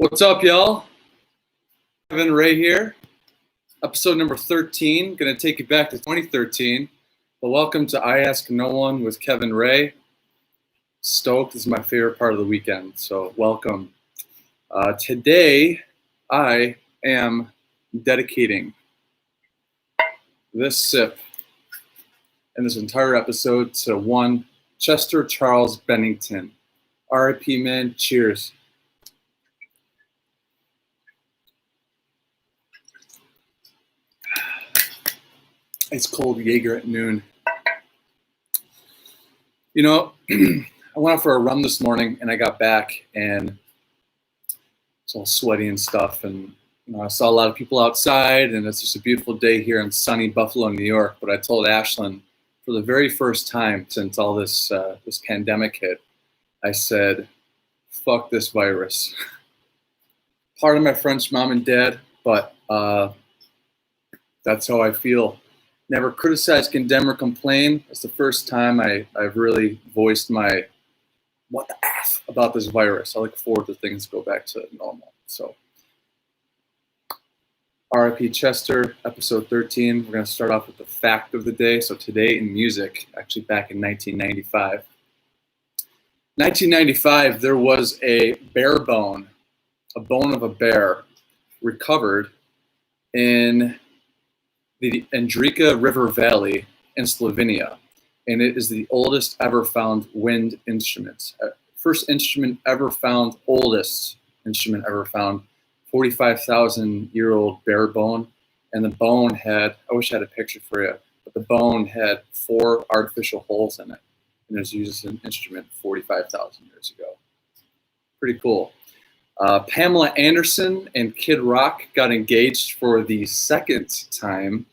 What's up, y'all? Kevin Ray here. Episode number 13. Going to take you back to 2013. But welcome to I Ask No One with Kevin Ray. Stoked. This is my favorite part of the weekend, so welcome. Today, I am dedicating this sip and this entire episode to one Chester Charles Bennington. R.I.P. man. Cheers. It's cold Jaeger at noon. You know, I went out for a run this morning and I got back and it's all sweaty and stuff. And I saw a lot of people outside and it's just a beautiful day here in sunny Buffalo, New York. But I told Ashlyn for the very first time since all this pandemic hit, I said, fuck this virus. Part of my French mom and dad, but that's how I feel. Never criticize, condemn, or complain. It's the first time I've really voiced my what the F about this virus. I look forward to things go back to normal. So, R.I.P. Chester, episode 13. We're going to start off with the fact of the day. So today in music, actually back in 1995. 1995, there was a bear bone, a bone of a bear, recovered in the Indrijca River Valley in Slovenia, and it is the oldest ever found wind instrument. First instrument ever found, oldest instrument ever found, 45,000-year-old bear bone, and the bone had, I wish I had a picture for you, but the bone had 4 artificial holes in it, and it was used as an instrument 45,000 years ago. Pretty cool. Pamela Anderson and Kid Rock got engaged for the second time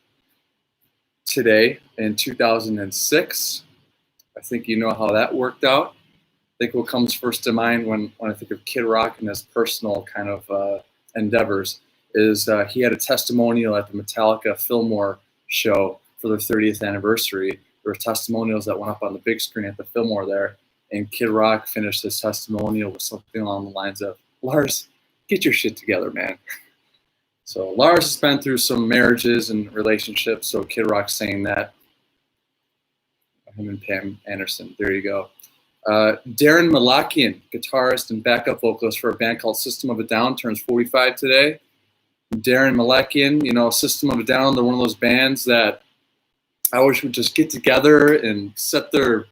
today in 2006. I think you know how that worked out. I think what comes first to mind when I think of Kid Rock and his personal kind of endeavors is he had a testimonial at the Metallica Fillmore show for their 30th anniversary. There were testimonials that went up on the big screen at the Fillmore there, and Kid Rock finished his testimonial with something along the lines of, Lars, get your shit together, man. So Lars has been through some marriages and relationships, so Kid Rock's saying that. Him and Pam Anderson, there you go. Daron Malakian, guitarist and backup vocalist for a band called System of a Down, turns 45 today. Daron Malakian, you know, System of a Down, they're one of those bands that I wish would just get together and set their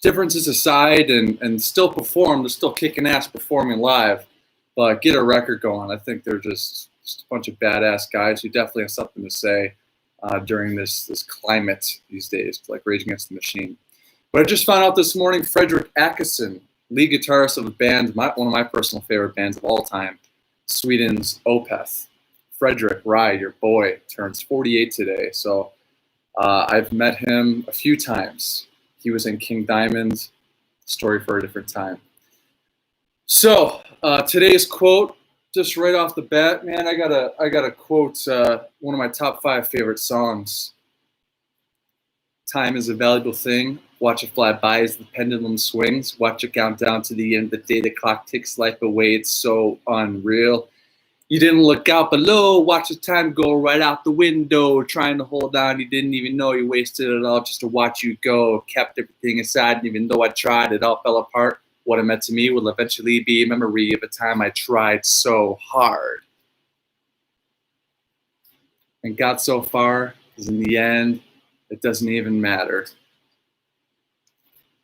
differences aside and still perform. They're still kicking ass performing live, but get a record going. I think they're just a bunch of badass guys who definitely have something to say during this climate these days, like Rage Against the Machine. But I just found out this morning, Fredrik Akesson, lead guitarist of a band, one of my personal favorite bands of all time, Sweden's Opeth. Fredrik, Rye, your boy, turns 48 today. So I've met him a few times. He was in King Diamond, story for a different time. So today's quote, just right off the bat, man, I gotta quote one of my top 5 favorite songs. Time is a valuable thing. Watch it fly by as the pendulum swings. Watch it count down to the end of the day. The clock ticks life away. It's so unreal. You didn't look out below, watch the time go right out the window, trying to hold on, you didn't even know you wasted it all just to watch you go, kept everything aside, and even though I tried, it all fell apart. What it meant to me will eventually be a memory of a time I tried so hard and got so far, because in the end, it doesn't even matter.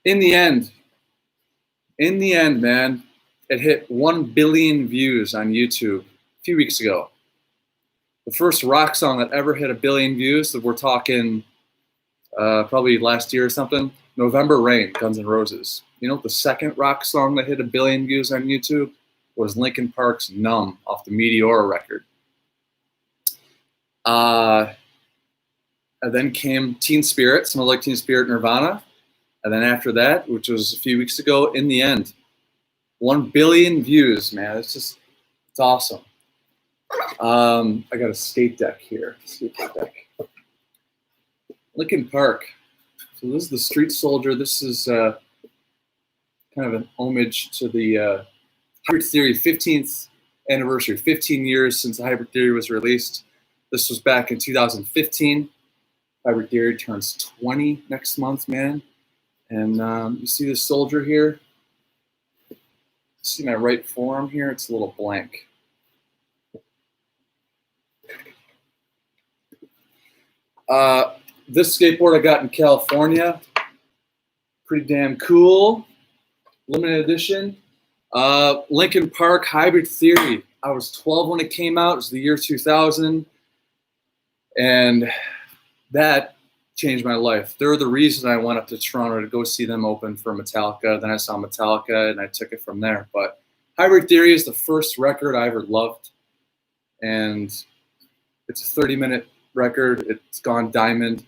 In the end, man, it hit 1 billion views on YouTube a few weeks ago. The first rock song that ever hit 1 billion views, that we're talking probably last year or something, November Rain, Guns N' Roses. You know what the second rock song that hit 1 billion views on YouTube was? Linkin Park's Numb off the Meteora record. And then came Teen Spirit, some like Teen Spirit, Nirvana. And then after that, which was a few weeks ago, In the End. 1 billion views, man. It's awesome. I got a skate deck here. Linkin Park. So this is the Street Soldier. This is kind of an homage to the Hybrid Theory 15th anniversary, 15 years since Hybrid Theory was released. This was back in 2015. Hybrid Theory turns 20 next month, man. And you see this soldier here? See my right forearm here? It's a little blank. This skateboard I got in California. Pretty damn cool. Limited edition. Linkin Park Hybrid Theory. I was 12 when it came out. It was the year 2000. And that changed my life. They're the reason I went up to Toronto to go see them open for Metallica. Then I saw Metallica and I took it from there. But Hybrid Theory is the first record I ever loved. And it's a 30-minute record. It's gone diamond.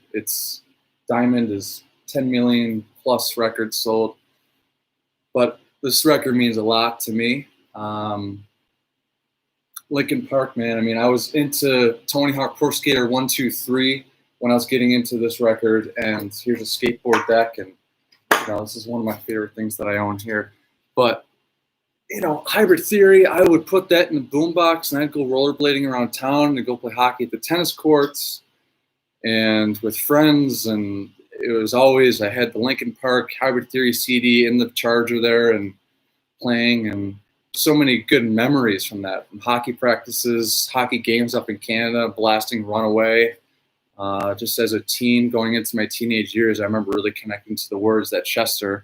Diamond is 10 million plus records sold. But this record means a lot to me. Linkin Park, man. I mean, I was into Tony Hawk Pro Skater 1, 2, 3 when I was getting into this record, and here's a skateboard deck, and this is one of my favorite things that I own here. But Hybrid Theory, I would put that in the boombox, and I'd go rollerblading around town and go play hockey at the tennis courts, and with friends, and it was always, I had the Linkin Park Hybrid Theory CD in the charger there, and playing, and so many good memories from that, from hockey practices, hockey games up in Canada, blasting Runaway. Just as a teen, going into my teenage years, I remember really connecting to the words that Chester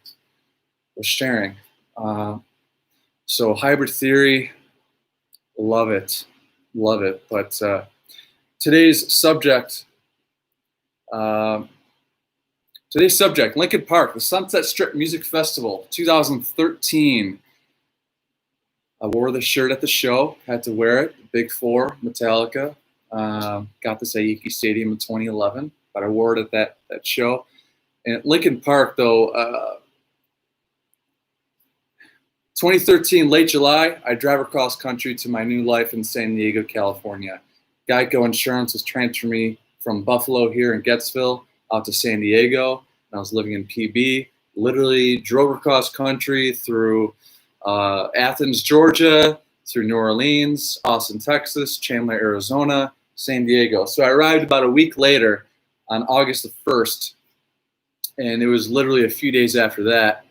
was sharing. So Hybrid Theory, love it. But today's subject, Linkin Park, the Sunset Strip Music Festival, 2013. I wore the shirt at the show, had to wear it, Big Four, Metallica. Got this at Yankee Stadium in 2011, but I wore it at that show. And at Linkin Park, though, 2013, late July, I drive across country to my new life in San Diego, California. Geico Insurance was transferring me from Buffalo here in Gettsville out to San Diego. And I was living in PB. Literally drove across country through Athens, Georgia, through New Orleans, Austin, Texas, Chandler, Arizona, San Diego. So I arrived about a week later on August the 1st, and it was literally a few days after that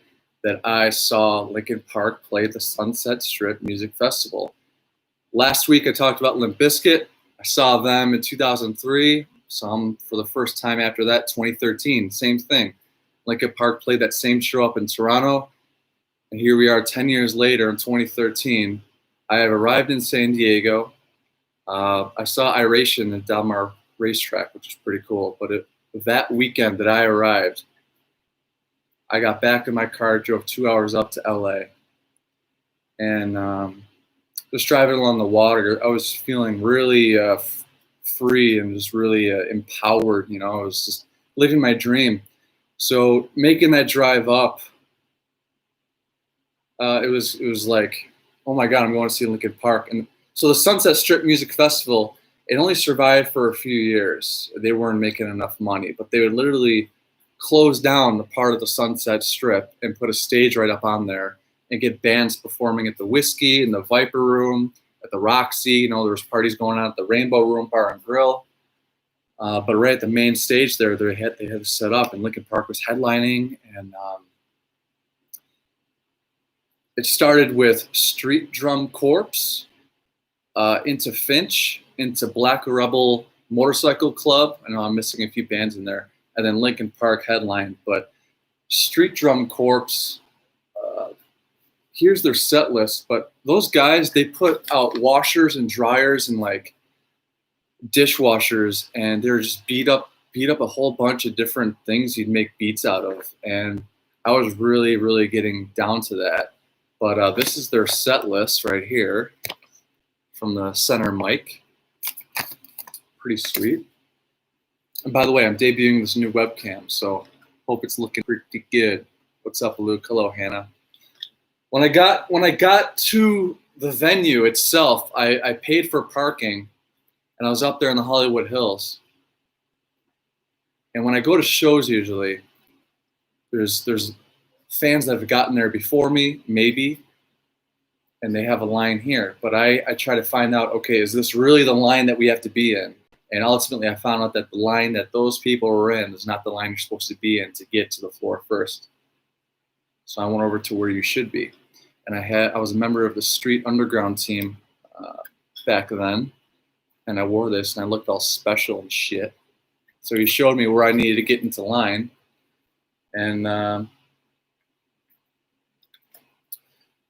I saw Linkin Park play at the Sunset Strip Music Festival. Last week I talked about Limp Bizkit. I saw them in 2003, saw them for the first time after that, 2013, same thing. Linkin Park played that same show up in Toronto, and here we are 10 years later in 2013. I have arrived in San Diego. I saw Iration at Del Mar Racetrack, which is pretty cool. But that weekend that I arrived, I got back in my car, drove 2 hours up to LA. And just driving along the water, I was feeling really free and just really empowered. I was just living my dream. So making that drive up, it was like, oh my God, I'm going to see Linkin Park. And so the Sunset Strip Music Festival, it only survived for a few years. They weren't making enough money, but they would literally close down the part of the Sunset Strip and put a stage right up on there and get bands performing at the Whiskey, in the Viper Room, at the Roxy. There was parties going on at the Rainbow Room Bar and Grill. But right at the main stage there, they had it set up, and Linkin Park was headlining. And it started with Street Drum Corps, into Finch, into Black Rebel Motorcycle Club. I know I'm missing a few bands in there. And then Linkin Park headlined. But Street Drum Corps, here's their set list. But those guys, they put out washers and dryers and like dishwashers, and they're just beat up a whole bunch of different things you'd make beats out of. And I was really, really getting down to that. But this is their set list right here from the center mic. Pretty sweet. And by the way, I'm debuting this new webcam, so hope it's looking pretty good. What's up, Luke? Hello, Hannah. When I got to the venue itself, I paid for parking, and I was up there in the Hollywood Hills. And when I go to shows, usually there's fans that have gotten there before me, maybe, and they have a line here. But I try to find out, okay, is this really the line that we have to be in? And ultimately, I found out that the line that those people were in is not the line you're supposed to be in to get to the floor first. So I went over to where you should be. And I was a member of the street underground team back then. And I wore this, and I looked all special and shit. So he showed me where I needed to get into line. And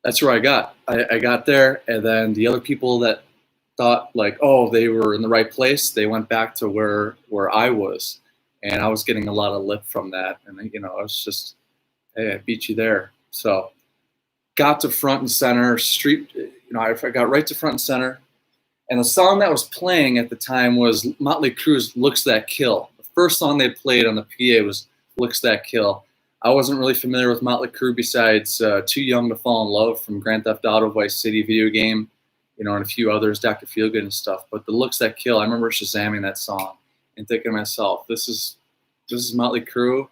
that's where I got. I got there, and then the other people that thought like, oh, they were in the right place, they went back to where I was, and I was getting a lot of lip from that. And I was just, hey, I beat you there. So got to front and center, street. I got right to front and center, and the song that was playing at the time was Motley Crue's "Looks That Kill." The first song they played on the PA was "Looks That Kill." I wasn't really familiar with Motley Crue besides Too Young to Fall in Love from Grand Theft Auto Vice City video game, and a few others, Dr. Feelgood and stuff. But the Looks That Kill, I remember Shazamming that song and thinking to myself, this is Motley Crue?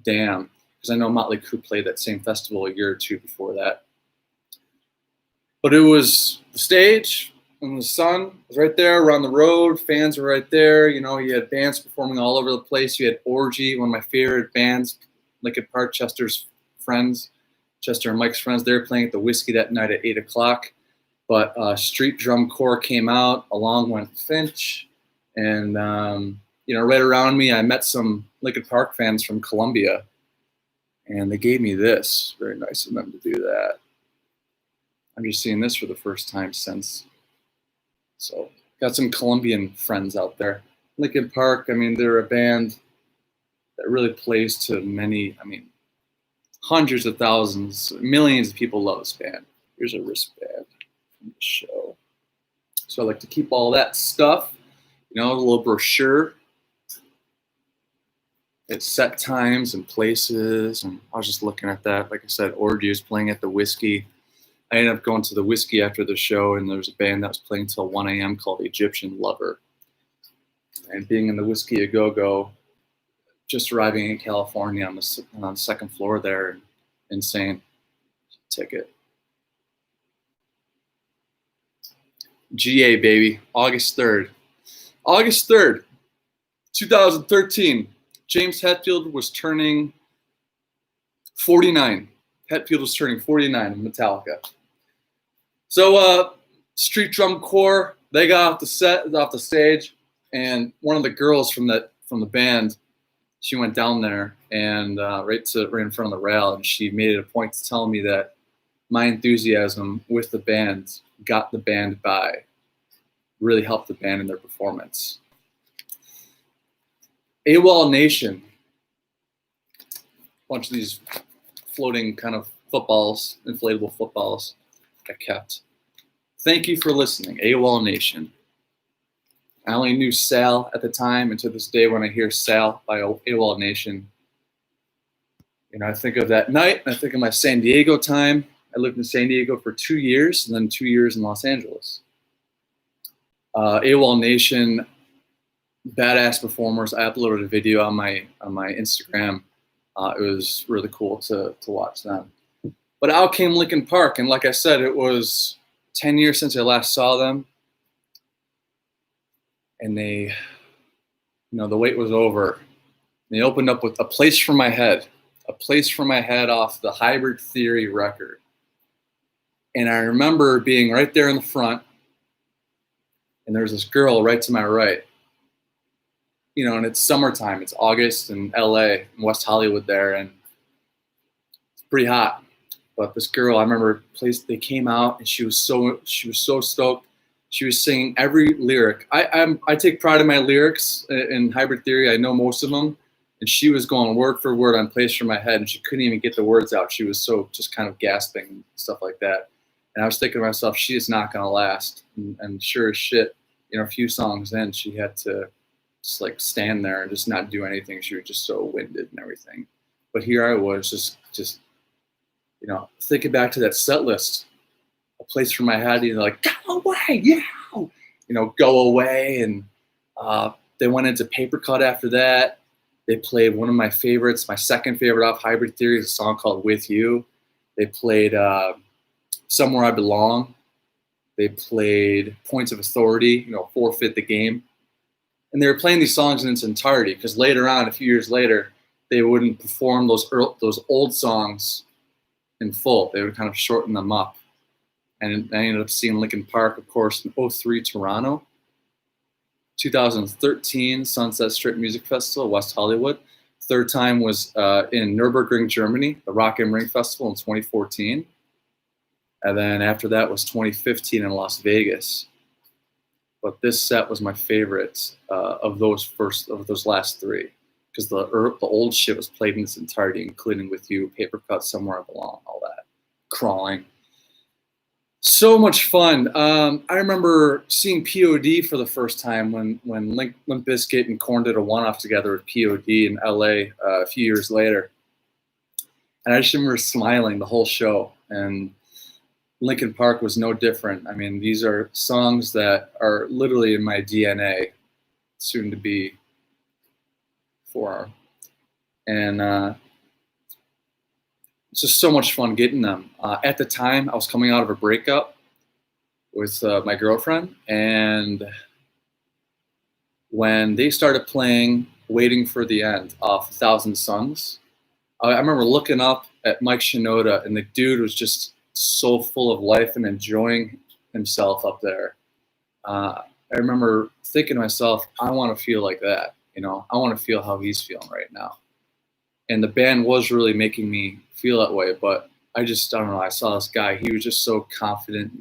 Damn. Because I know Motley Crue played that same festival a year or two before that. But it was the stage, and the sun was right there around the road. Fans were right there. You had bands performing all over the place. You had Orgy, one of my favorite bands, Linkin Park, Chester and Mike's friends. They were playing at the Whiskey that night at 8 o'clock. But Street Drum Corps came out, along went Finch. And, right around me, I met some Linkin Park fans from Columbia. And they gave me this. Very nice of them to do that. I'm just seeing this for the first time since. So got some Colombian friends out there. Linkin Park, they're a band that really plays to many, hundreds of thousands, millions of people love this band. Here's a wristband from the show. So I like to keep all that stuff, a little brochure. It's set times and places, and I was just looking at that. Like I said, Orgy was playing at the Whiskey. I ended up going to the Whiskey after the show, and there was a band that was playing till 1 a.m. called Egyptian Lover. And being in the Whiskey A Go-Go, just arriving in California on the second floor there, insane. Ticket. GA, baby, August 3rd. August 3rd, 2013. James Hetfield was turning 49. Hetfield was turning 49 in Metallica. So Street Drum Corps, they got off the stage, and one of the girls from the band, she went down there and right in front of the rail, and she made it a point to tell me that my enthusiasm with the band got the band by, really helped the band in their performance. AWOL Nation, a bunch of these floating kind of footballs, inflatable footballs I kept. Thank you for listening, AWOL Nation. I only knew Sal at the time, and to this day when I hear Sal by AWOL Nation, I think of that night, and I think of my San Diego time. I lived in San Diego for 2 years, and then 2 years in Los Angeles. AWOL Nation, badass performers. I uploaded a video on my Instagram. It was really cool to watch them. But out came Linkin Park, and like I said, it was 10 years since I last saw them. And they, the wait was over. They opened up with A Place for My Head off the Hybrid Theory record. And I remember being right there in the front, and there was this girl right to my right. And it's summertime, it's August in LA, in West Hollywood there, and it's pretty hot. But this girl, I remember, they came out, and she was so stoked. She was singing every lyric. I take pride in my lyrics in Hybrid Theory. I know most of them. And she was going word for word on Place for My Head, and she couldn't even get the words out. She was so just kind of gasping and stuff like that. And I was thinking to myself, she is not going to last. And sure as shit, a few songs in, she had to just like stand there and just not do anything. She was just so winded and everything. But here I was just thinking back to that set list, A Place for My Head, like, go away, yeah, go away. And they went into Paper Cut after that. They played one of my favorites, my second favorite off Hybrid Theory, is a song called With You. They played Somewhere I Belong. They played Points of Authority, Forfeit the Game. And they were playing these songs in its entirety because later on, a few years later, they wouldn't perform those old songs in full. They would kind of shorten them up. And I ended up seeing Linkin Park, of course, in 2003 Toronto. 2013 Sunset Strip Music Festival, West Hollywood. Third time was in Nürburgring, Germany, the Rock and Ring Festival in 2014. And then after that was 2015 in Las Vegas. But this set was my favorite of those last three, because the old shit was played in its entirety, including With You, Paper Cut, Somewhere I Belong, all that, Crawling. So much fun. I remember seeing POD for the first time when Limp Bizkit and Korn did a one-off together with POD in LA a few years later. And I just remember smiling the whole show. And Linkin Park was no different. I mean, these are songs that are literally in my DNA, soon to be forearm. And it's just so much fun getting them. At the time, I was coming out of a breakup with my girlfriend, and when they started playing Waiting for the End off 1,000 Suns, I remember looking up at Mike Shinoda, and the dude was just so full of life and enjoying himself up there. I remember thinking to myself, I want to feel like that. I want to feel how he's feeling right now. And the band was really making me feel that way, but I don't know. I saw this guy. He was just so confident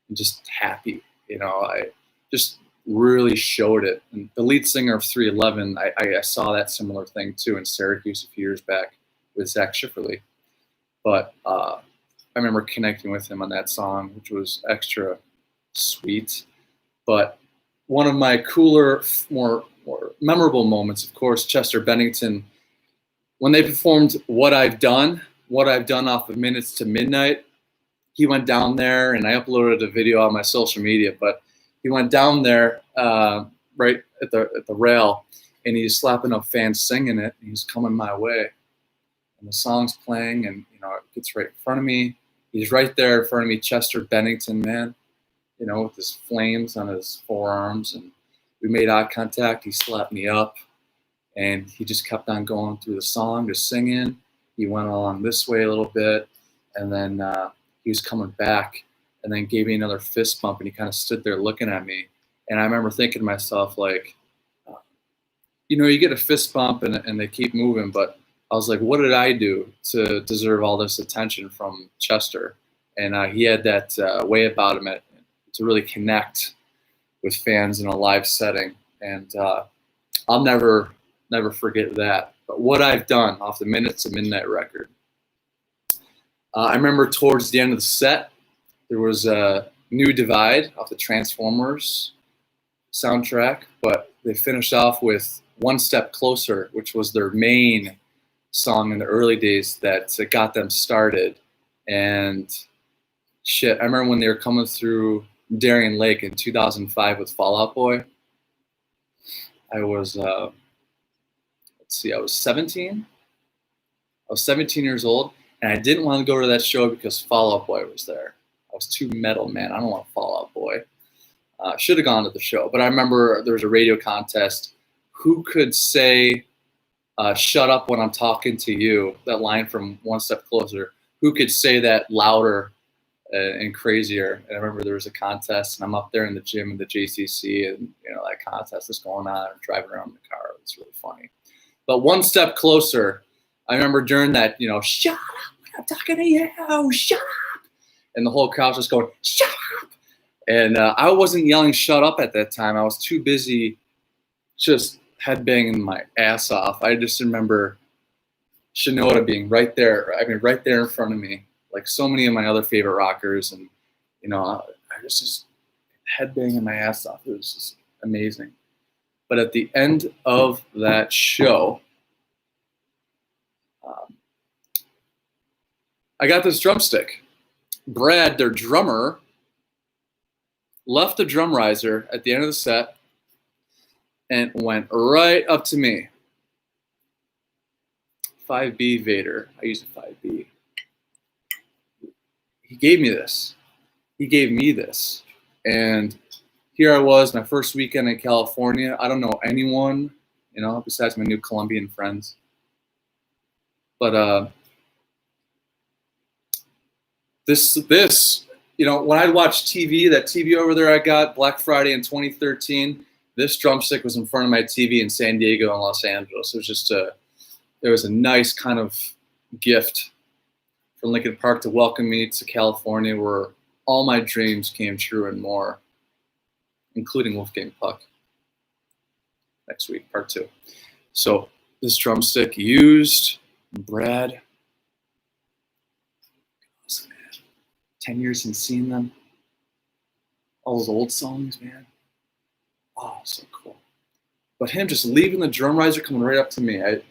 and just happy. I just really showed it. And the lead singer of 311, I saw that similar thing too in Syracuse a few years back with Zach Schifferle. But I remember connecting with him on that song, which was extra sweet. But one of my cooler, more memorable moments, of course, Chester Bennington, when they performed What I've Done off of Minutes to Midnight. He went down there, and I uploaded a video on my social media, but he went down there right at the rail, and he's slapping up fans singing it, and he's coming my way. And the song's playing, and it gets right in front of me. He's right there in front of me, Chester Bennington, man, with his flames on his forearms, and we made eye contact. He slapped me up, and he just kept on going through the song, just singing. He went along this way a little bit, and then he was coming back, and then gave me another fist bump, and he kind of stood there looking at me. And I remember thinking to myself, like, you get a fist bump, and they keep moving, but I was like, what did I do to deserve all this attention from Chester? And he had that way about him to really connect with fans in a live setting. And I'll never forget that. But What I've Done off the Minutes to Midnight record. I remember towards the end of the set, there was a New Divide off the Transformers soundtrack, but they finished off with One Step Closer, which was their main song in the early days that got them started. And shit, I remember when they were coming through Darien Lake in 2005 with Fall Out Boy. I was, I was 17. I was 17 years old, and I didn't want to go to that show because Fall Out Boy was there. I was too metal, man. I don't want Fall Out Boy. Should have gone to the show, but I remember there was a radio contest. Who could say shut up when I'm talking to you, that line from One Step Closer, who could say that louder and crazier? And I remember there was a contest, and I'm up there in the gym in the JCC, and that contest is going on, and driving around in the car. It's really funny. But One Step Closer, I remember during that, shut up when I'm talking to you, shut up. And the whole crowd's just going, shut up. And I wasn't yelling shut up at that time. I was too busy just headbanging my ass off. I just remember Shinoda being right there. I mean, right there in front of me, like so many of my other favorite rockers. And, I was just headbanging my ass off. It was just amazing. But at the end of that show, I got this drumstick. Brad, their drummer, left the drum riser at the end of the set and went right up to me. 5B Vader. I use a 5B. he gave me this. He gave me this. And here I was, my first weekend in California. I don't know anyone, besides my new Colombian friends. But this, when I watched TV, that TV over there I got Black Friday in 2013, this drumstick was in front of my TV in San Diego and Los Angeles. It was just there was a nice kind of gift from Linkin Park to welcome me to California, where all my dreams came true and more, including Wolfgang Puck. Next week, part 2. So this drumstick used, Brad, 10 years since seeing them. All those old songs, man. Oh, so cool. But him just leaving the drum riser, coming right up to me. I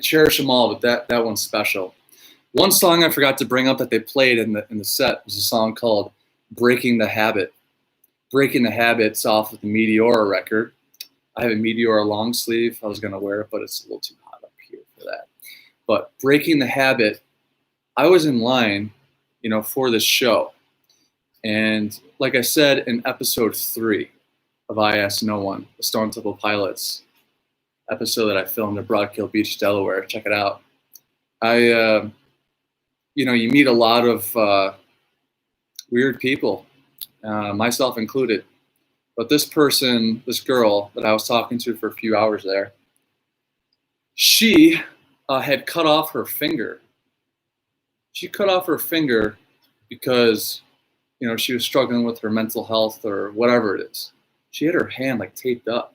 cherish them all, but that one's special. One song I forgot to bring up that they played in the set was a song called "Breaking the Habit." "Breaking the Habit's off of the Meteora record. I have a Meteora long sleeve. I was gonna wear it, but it's a little too hot up here for that. But "Breaking the Habit," I was in line, for this show. And like I said in episode 3 of I Ask No One, the Stone Temple Pilots episode that I filmed at Broadkill Beach, Delaware. Check it out. You meet a lot of weird people, myself included. But this girl that I was talking to for a few hours there, she had cut off her finger. She cut off her finger because, she was struggling with her mental health or whatever it is. She had her hand taped up.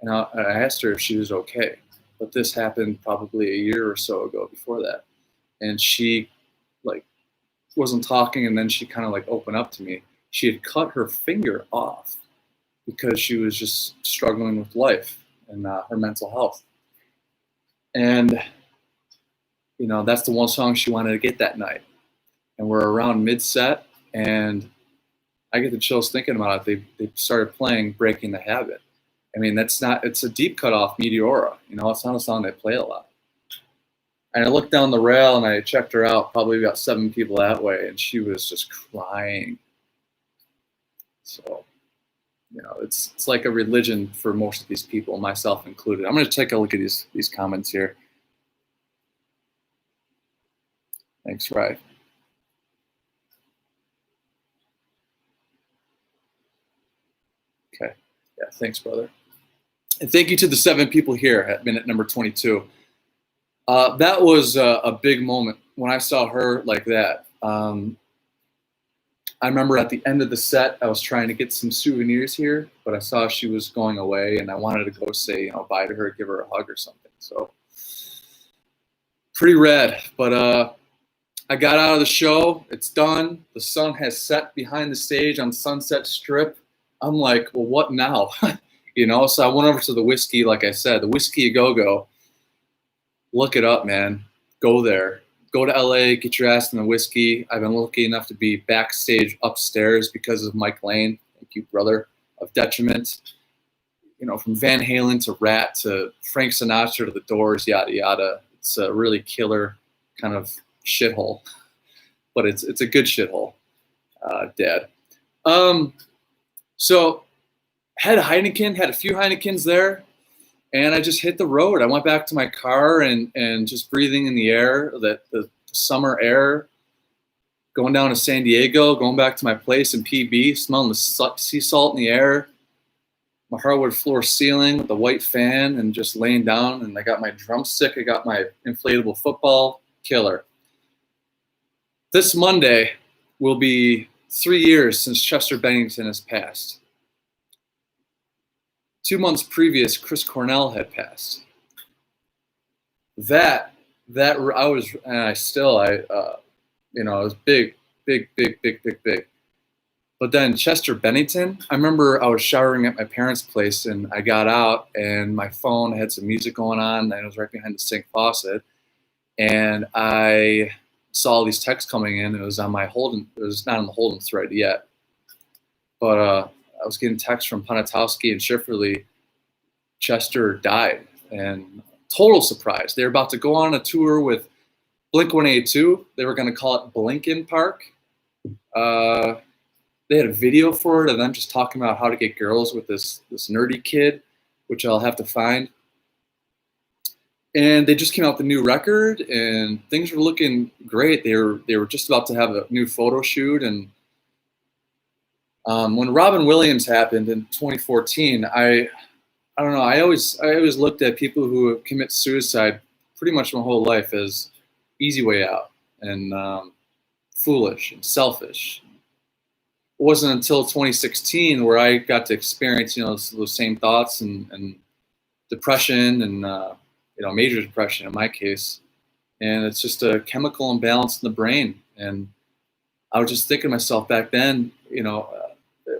And I asked her if she was okay. But this happened probably a year or so ago before that. And she wasn't talking, and then she kind of opened up to me. She had cut her finger off because she was just struggling with life and her mental health. And, that's the one song she wanted to get that night. And we're around mid-set, and I get the chills thinking about it. They started playing "Breaking the Habit." I mean, it's a deep cut off Meteora. It's not a song they play a lot. And I looked down the rail and I checked her out, probably about 7 people that way, and she was just crying. So, it's like a religion for most of these people, myself included. I'm going to take a look at these comments here. Thanks, Ryan. Okay. Yeah, thanks, brother. And thank you to the 7 people here at minute number 22. That was a big moment when I saw her like that. I remember at the end of the set, I was trying to get some souvenirs here, but I saw she was going away, and I wanted to go say, bye to her, give her a hug or something. So pretty rad. But I got out of the show. It's done. The sun has set behind the stage on Sunset Strip. I'm like, well, what now? So I went over to the Whiskey, like I said, the Whiskey A Go-Go. Look it up, man. Go there. Go to LA, get your ass in the Whiskey. I've been lucky enough to be backstage upstairs because of Mike Lane. Thank you, brother. Of Detriment. From Van Halen to Rat to Frank Sinatra to the Doors, yada, yada. It's a really killer kind of shithole. But it's a good shithole, Dad. So had a few Heinekens there. And I just hit the road. I went back to my car and just breathing in the air, the summer air, going down to San Diego, going back to my place in PB, smelling the sea salt in the air, my hardwood floor ceiling with the white fan, and just laying down. And I got my drumstick. I got my inflatable football. Killer. This Monday will be 3 years since Chester Bennington has passed. 2 months previous, Chris Cornell had passed. It was big. But then Chester Bennington, I remember I was showering at my parents' place, and I got out, and my phone had some music going on, and it was right behind the sink faucet, and I saw all these texts coming in. It was on my Holden. It was not on the Holden thread yet, but I was getting texts from Ponatowski and Schifferly. Chester died, and total surprise. They were about to go on a tour with Blink-182, they were going to call it Blinkin Park. They had a video for it of them just talking about how to get girls with this nerdy kid, which I'll have to find. And they just came out with a new record, and things were looking great. They were just about to have a new photo shoot, and when Robin Williams happened in 2014, I don't know. I always looked at people who commit suicide pretty much my whole life as easy way out and foolish and selfish. It wasn't until 2016 where I got to experience, those same thoughts and depression and major depression in my case. And it's just a chemical imbalance in the brain. And I was just thinking to myself back then,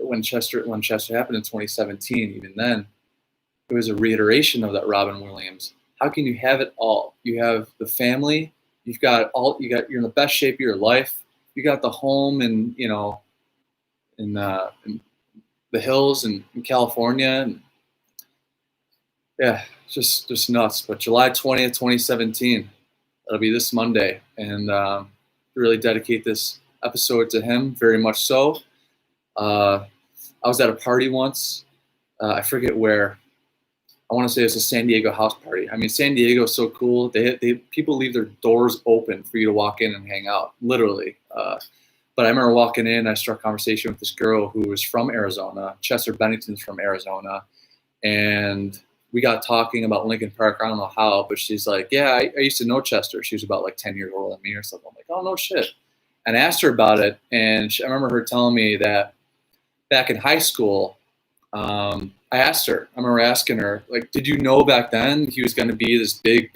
when Chester happened in 2017, even then, it was a reiteration of that Robin Williams. How can you have it all? You have the family, you're in the best shape of your life. You got the home and, in the hills and in California. And yeah, just nuts. But July 20th, 2017, that'll be this Monday. And really dedicate this episode to him, very much so. I was at a party once. I forget where. I want to say it's a San Diego house party. I mean, San Diego is so cool. They people leave their doors open for you to walk in and hang out, literally. But I remember walking in, I struck a conversation with this girl who was from Arizona. Chester Bennington's from Arizona. And we got talking about Linkin Park. I don't know how, but she's like, yeah, I used to know Chester. She was about like 10 years older than me or something. I'm like, oh, no shit. And I asked her about it. And I remember her telling me that back in high school, I asked her, I remember asking her, like, did you know back then he was going to be this big,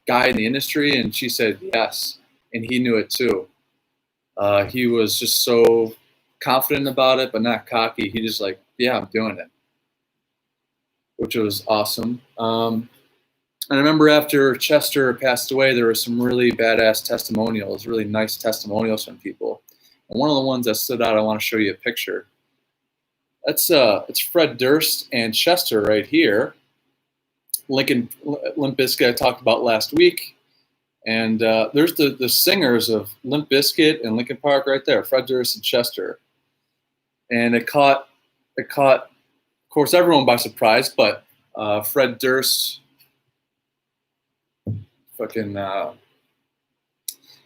guy in the industry? And she said, yes. And he knew it too. He was just so confident about it, but not cocky. He just like, yeah, I'm doing it, which was awesome. And I remember after Chester passed away, there were some really badass testimonials, really nice testimonials from people. And one of the ones that stood out, I want to show you a picture. It's Fred Durst and Chester right here. Limp Bizkit I talked about last week. And there's the singers of Limp Bizkit and Linkin Park right there, Fred Durst and Chester. And it caught, of course, everyone by surprise, but Fred Durst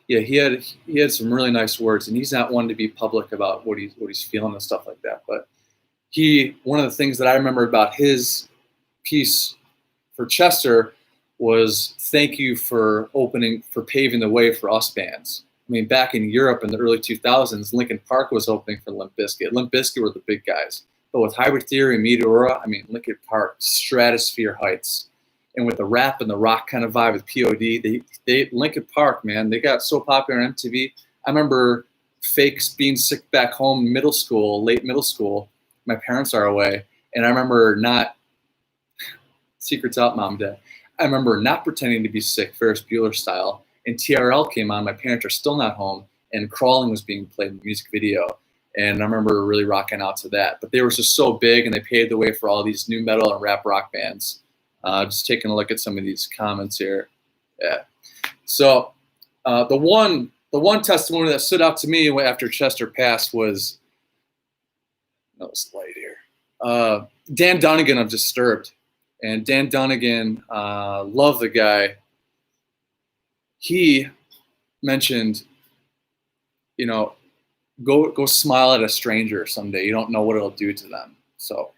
he had some really nice words, and he's not one to be public about what he's feeling and stuff like that. But one of the things that I remember about his piece for Chester was thank you for paving the way for us bands. I mean, back in Europe in the early 2000s, Linkin Park was opening for Limp Bizkit. Limp Bizkit were the big guys. But with Hybrid Theory and Meteora, I mean, Linkin Park, stratosphere heights. And with the rap and the rock kind of vibe with POD, Linkin Park, man, they got so popular on MTV. I remember fakes being sick back home, late middle school. My parents are away. And I remember secrets out, Mom, Dad. I remember not pretending to be sick, Ferris Bueller style. And TRL came on. My parents are still not home. And Crawling was being played in the music video. And I remember really rocking out to that. But they were just so big, and they paved the way for all these new metal and rap rock bands. Just taking a look at some of these comments here. Yeah. So the one testimony that stood out to me after Chester passed was, light here. Dan Dunnigan of Disturbed. And Dan Dunnigan, love the guy. He mentioned, go smile at a stranger someday. You don't know what it'll do to them. So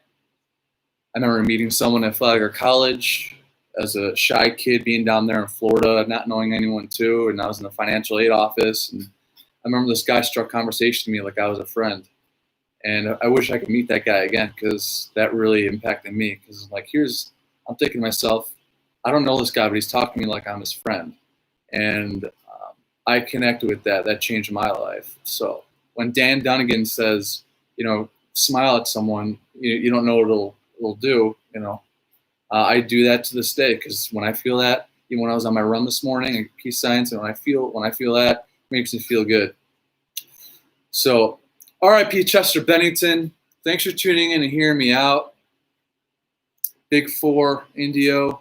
I remember meeting someone at Flagler College as a shy kid, being down there in Florida, not knowing anyone too, and I was in the financial aid office. And I remember this guy struck conversation to me like I was a friend. And I wish I could meet that guy again, because that really impacted me. Because I'm thinking to myself, I don't know this guy, but he's talking to me like I'm his friend. And I connected with that. That changed my life. So when Dan Dunnigan says, smile at someone, you don't know what it'll do, I do that to this day, because when I feel that, even when I was on my run this morning and peace signs, and when I feel that, it makes me feel good. So R.I.P. Chester Bennington. Thanks for tuning in and hearing me out. Big Four, Indio.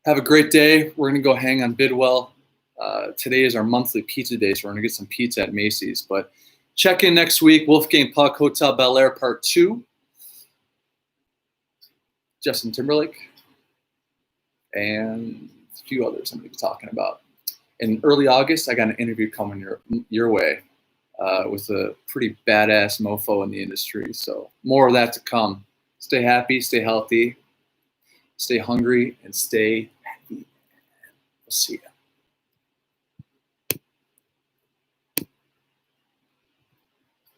Have a great day. We're going to go hang on Bidwell. Today is our monthly pizza day, so we're going to get some pizza at Macy's. But check in next week. Wolfgang Puck, Hotel Bel Air Part 2. Justin Timberlake. And a few others I'm going to be talking about. In early August, I got an interview coming your way with a pretty badass mofo in the industry. So more of that to come. Stay happy, stay healthy, stay hungry, and stay happy. We'll see you.